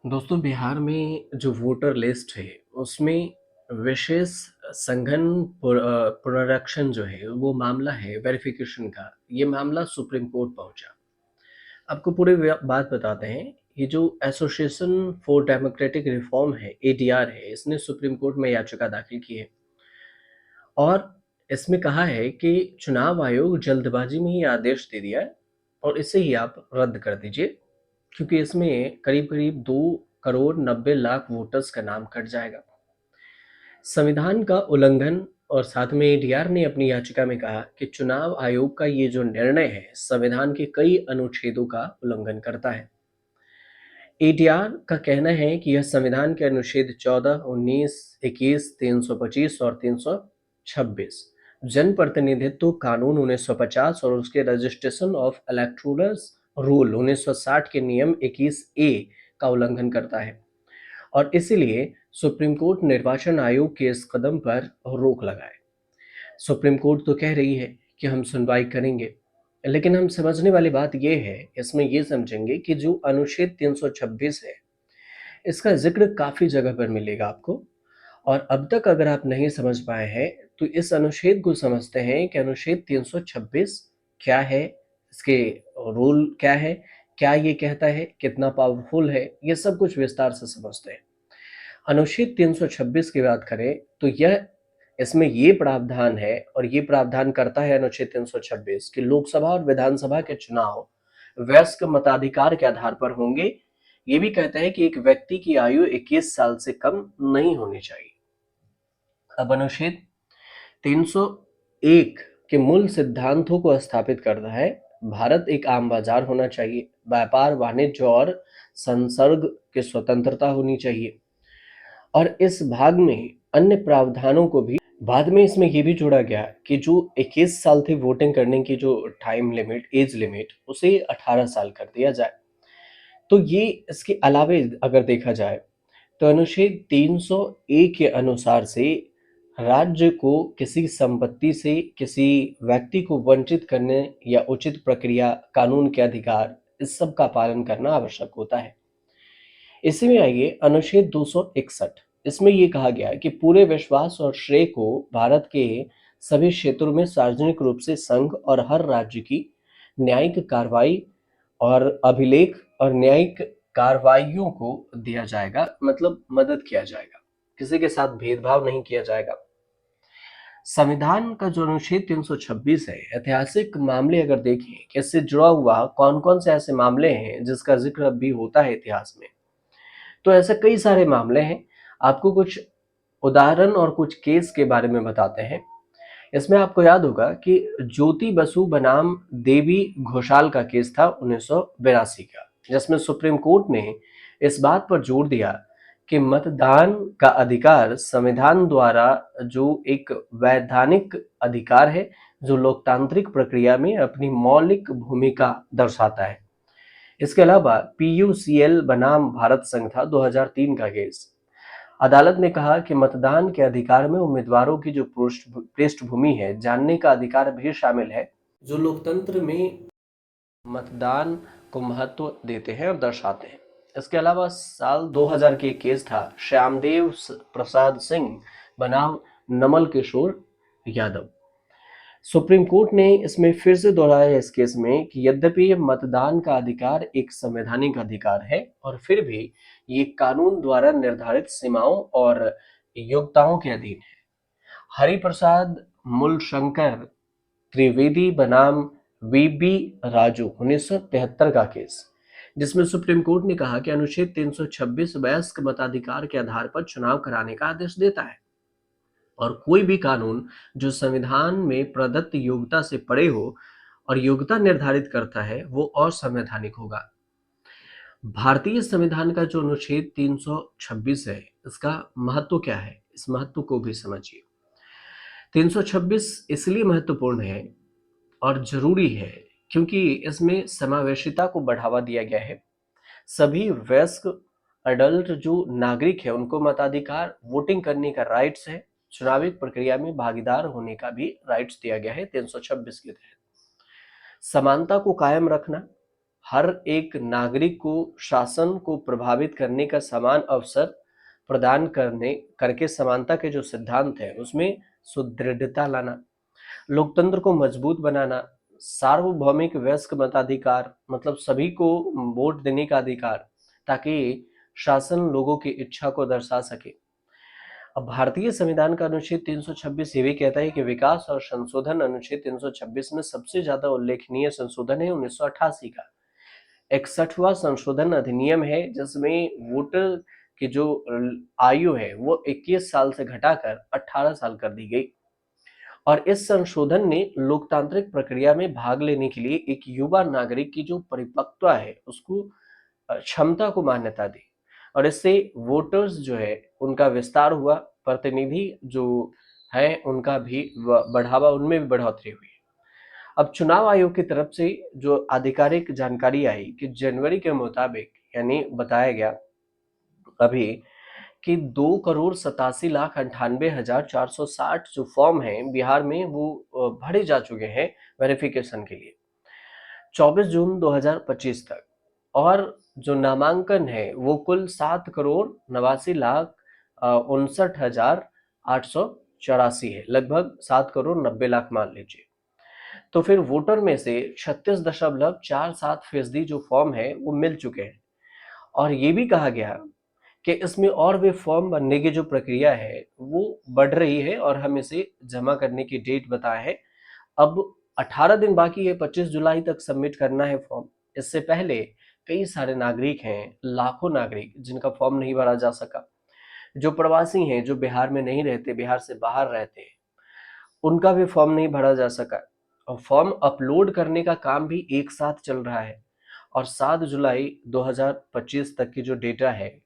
दोस्तों, बिहार में जो वोटर लिस्ट है, उसमें विशेष संघन पुनरीक्षण जो है, वो मामला है वेरिफिकेशन का। ये मामला सुप्रीम कोर्ट पहुंचा। आपको पूरी बात बताते हैं। ये जो एसोसिएशन फॉर डेमोक्रेटिक रिफॉर्म है, एडीआर है, इसने सुप्रीम कोर्ट में याचिका दाखिल की है और इसमें कहा है कि चुनाव आयोग जल्दबाजी में ही आदेश दे दिया है और इसे ही आप रद्द कर दीजिए, क्योंकि इसमें करीब-करीब 2 करोड़ 90 लाख वोटर्स का नाम कट जाएगा। संविधान का उल्लंघन। और साथ में एडीआर ने अपनी याचिका में कहा कि चुनाव आयोग का ये जो निर्णय है, संविधान के कई अनुच्छेदों का उल्लंघन करता है। एडीआर का कहना है कि यह संविधान के अनुच्छेद 14, 19, 21, 325 और 326, जनप्रतिनिधित्व कानून 1950 और उसके रजिस्ट्रेशन ऑफ इलेक्टोरल्स रूल 1960 के नियम 21A का उल्लंघन करता है और इसीलिए सुप्रीम कोर्ट निर्वाचन आयोग के इस कदम पर रोक लगाए। सुप्रीम कोर्ट तो कह रही है कि हम सुनवाई करेंगे, लेकिन हम समझने वाली बात यह है, इसमें ये समझेंगे कि जो अनुच्छेद 326 है, इसका जिक्र काफ़ी जगह पर मिलेगा आपको। और अब तक अगर आप नहीं समझ पाए हैं, तो इस अनुच्छेद को समझते हैं कि अनुच्छेद 326 क्या है, इसके रूल क्या है, क्या ये कहता है, कितना पावरफुल है, ये सब कुछ विस्तार से समझते हैं। अनुच्छेद 326 की बात करें तो यह इसमें ये प्रावधान है और ये प्रावधान करता है अनुच्छेद 326 कि लोकसभा और विधानसभा के चुनाव वयस्क मताधिकार के आधार पर होंगे। ये भी कहता है कि एक व्यक्ति की आयु 21 साल से कम नहीं होनी चाहिए। अब अनुच्छेद 301 के मूल सिद्धांतों को स्थापित करता है। भारत एक आम बाजार होना चाहिए, व्यापार, वाणिज्य और संसर्ग की स्वतंत्रता होनी चाहिए। और इस भाग में अन्य प्रावधानों को भी बाद में इसमें ये भी जोड़ा गया कि जो 21 साल थे वोटिंग करने की जो टाइम लिमिट, एज लिमिट, उसे 18 साल कर दिया जाए। तो ये इसके अलावे अगर देखा जाए तो अनुच्छेद 301 के अनुसार से राज्य को किसी संपत्ति से किसी व्यक्ति को वंचित करने या उचित प्रक्रिया, कानून के अधिकार, इस सब का पालन करना आवश्यक होता है। इसी में आइए अनुच्छेद 261। इसमें ये कहा गया है कि पूरे विश्वास और श्रेय को भारत के सभी क्षेत्रों में सार्वजनिक रूप से संघ और हर राज्य की न्यायिक कार्रवाई और अभिलेख और न्यायिक कार्रवाइयों को दिया जाएगा, मतलब मदद किया जाएगा, किसी के साथ भेदभाव नहीं किया जाएगा। संविधान का जो अनुच्छेद 326 है, ऐतिहासिक मामले अगर देखें कि इससे जुड़ा हुआ कौन कौन से ऐसे मामले हैं जिसका जिक्र अब भी होता है इतिहास में, तो ऐसे कई सारे मामले हैं। आपको कुछ उदाहरण और कुछ केस के बारे में बताते हैं। इसमें आपको याद होगा कि ज्योति बसु बनाम देवी घोषाल का केस था 1982 का, जिसमें सुप्रीम कोर्ट ने इस बात पर जोर दिया कि मतदान का अधिकार संविधान द्वारा जो एक वैधानिक अधिकार है, जो लोकतांत्रिक प्रक्रिया में अपनी मौलिक भूमिका दर्शाता है। इसके अलावा पीयूसीएल बनाम भारत संघ था 2003 का केस। अदालत ने कहा कि मतदान के अधिकार में उम्मीदवारों की जो पृष्ठभूमि है, जानने का अधिकार भी शामिल है, जो लोकतंत्र में मतदान को महत्व देते हैं और दर्शाते हैं। इसके अलावा साल 2000 के केस था श्यामदेव प्रसाद सिंह बनाम नमल किशोर यादव। सुप्रीम कोर्ट ने इसमें फिर से दोहराया इस केस में कि यद्यपि मतदान का अधिकार एक संवैधानिक अधिकार है और फिर भी ये कानून द्वारा निर्धारित सीमाओं और योग्यताओं के अधीन है। हरिप्रसाद मूलशंकर त्रिवेदी बनाम वीबी राजू 1973 का केस, जिसमें सुप्रीम कोर्ट ने कहा कि अनुच्छेद 326 वयस्क मताधिकार के आधार पर चुनाव कराने का आदेश देता है और कोई भी कानून जो संविधान में प्रदत्त योग्यता से परे हो और योग्यता निर्धारित करता है, वो असंवैधानिक होगा। भारतीय संविधान का जो अनुच्छेद 326 है, इसका महत्व क्या है, इस महत्व को भी समझिए। 326 इसलिए महत्वपूर्ण है और जरूरी है क्योंकि इसमें समावेशिता को बढ़ावा दिया गया है। सभी वयस्क अडल्ट जो नागरिक है, उनको मताधिकार, वोटिंग करने का राइट्स है, चुनावी प्रक्रिया में भागीदार होने का भी राइट्स दिया गया है 326 के तहत। समानता को कायम रखना, हर एक नागरिक को शासन को प्रभावित करने का समान अवसर प्रदान करने करके समानता के जो सिद्धांत है उसमें सुदृढ़ता लाना, लोकतंत्र को मजबूत बनाना, सार्वभौमिक वयस्क मताधिकार मतलब सभी को वोट देने का अधिकार, ताकि शासन लोगों की इच्छा को दर्शा सके। अब भारतीय संविधान का अनुच्छेद 326 ये भी कहता है कि विकास और संशोधन अनुच्छेद 326 में सबसे ज्यादा उल्लेखनीय संशोधन है 1988 का 61वां संशोधन अधिनियम है, जिसमें वोटर की जो आयु है वो 21 साल से घटाकर 18 साल कर दी गई। और इस संशोधन ने लोकतांत्रिक प्रक्रिया में भाग लेने के लिए एक युवा नागरिक की जो परिपक्वता है उसको क्षमता को मान्यता दी, और इससे वोटर्स जो है उनका विस्तार हुआ, प्रतिनिधि जो है उनका भी बढ़ावा, उनमें भी बढ़ोतरी हुई। अब चुनाव आयोग की तरफ से जो आधिकारिक जानकारी आई कि जनवरी के मुताबिक यानी बताया गया अभी कि 2,87,98,460 जो फॉर्म हैं बिहार में वो भरे जा चुके हैं वेरिफिकेशन के लिए 24 जून 2025 तक। और जो नामांकन है वो कुल 7,59,59,884 है, लगभग 7,90,00,000 मान लीजिए। तो फिर वोटर में से 36.47% जो फॉर्म है वो मिल चुके हैं। और ये भी कहा गया कि इसमें और भी फॉर्म भरने की जो प्रक्रिया है वो बढ़ रही है, और हम इसे जमा करने की डेट बताए हैं। अब 18 दिन बाकी है, 25 जुलाई तक सबमिट करना है फॉर्म। इससे पहले कई सारे नागरिक हैं, लाखों नागरिक जिनका फॉर्म नहीं भरा जा सका, जो प्रवासी हैं, जो बिहार में नहीं रहते, बिहार से बाहर रहते हैं, उनका भी फॉर्म नहीं भरा जा सका। और फॉर्म अपलोड करने का काम भी एक साथ चल रहा है। और 7 जुलाई 2025 तक की जो डेटा है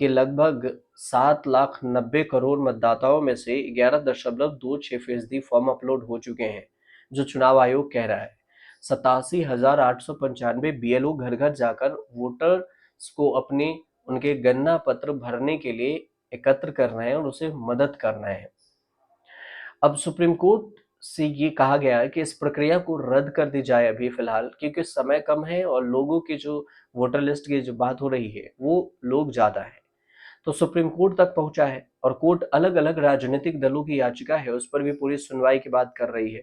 कि लगभग 7,90,00,000 मतदाताओं में से 11.26% फॉर्म अपलोड हो चुके हैं, जो चुनाव आयोग कह रहा है। 87,895 बीएलओ घर घर जाकर वोटर्स को अपने उनके गणना पत्र भरने के लिए एकत्र कर रहे हैं और उसे मदद कर रहे हैं। अब सुप्रीम कोर्ट से ये कहा गया है कि इस प्रक्रिया को रद्द कर दी जाए अभी फिलहाल, क्योंकि समय कम है और लोगों की जो वोटर लिस्ट की जो बात हो रही है वो लोग ज्यादा है। तो सुप्रीम कोर्ट तक पहुंचा है और कोर्ट अलग अलग राजनीतिक दलों की याचिका है उस पर भी पूरी सुनवाई की बात कर रही है।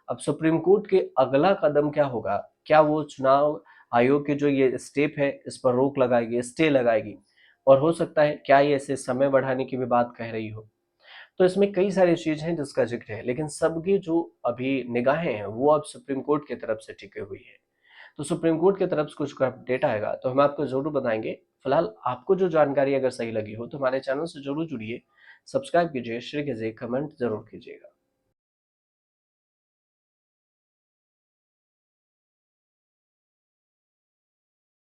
अब सुप्रीम कोर्ट के अगला कदम क्या होगा, क्या वो चुनाव आयोग के जो ये स्टेप है इस पर रोक लगाएगी, स्टे लगाएगी, और हो सकता है क्या ये इसे समय बढ़ाने की भी बात कह रही हो। तो इसमें कई सारी चीजें हैं जिसका जिक्र है, लेकिन सबकी जो अभी निगाहें हैं वो अब सुप्रीम कोर्ट की तरफ से टिकी हुई है। तो सुप्रीम कोर्ट की तरफ से कुछ अपडेट आएगा तो हम आपको जरूर बताएंगे। फिलहाल आपको जो जानकारी अगर सही लगी हो तो हमारे चैनल से जरूर जुड़िए, सब्सक्राइब कीजिए, शेयर कीजिए, कमेंट जरूर कीजिएगा।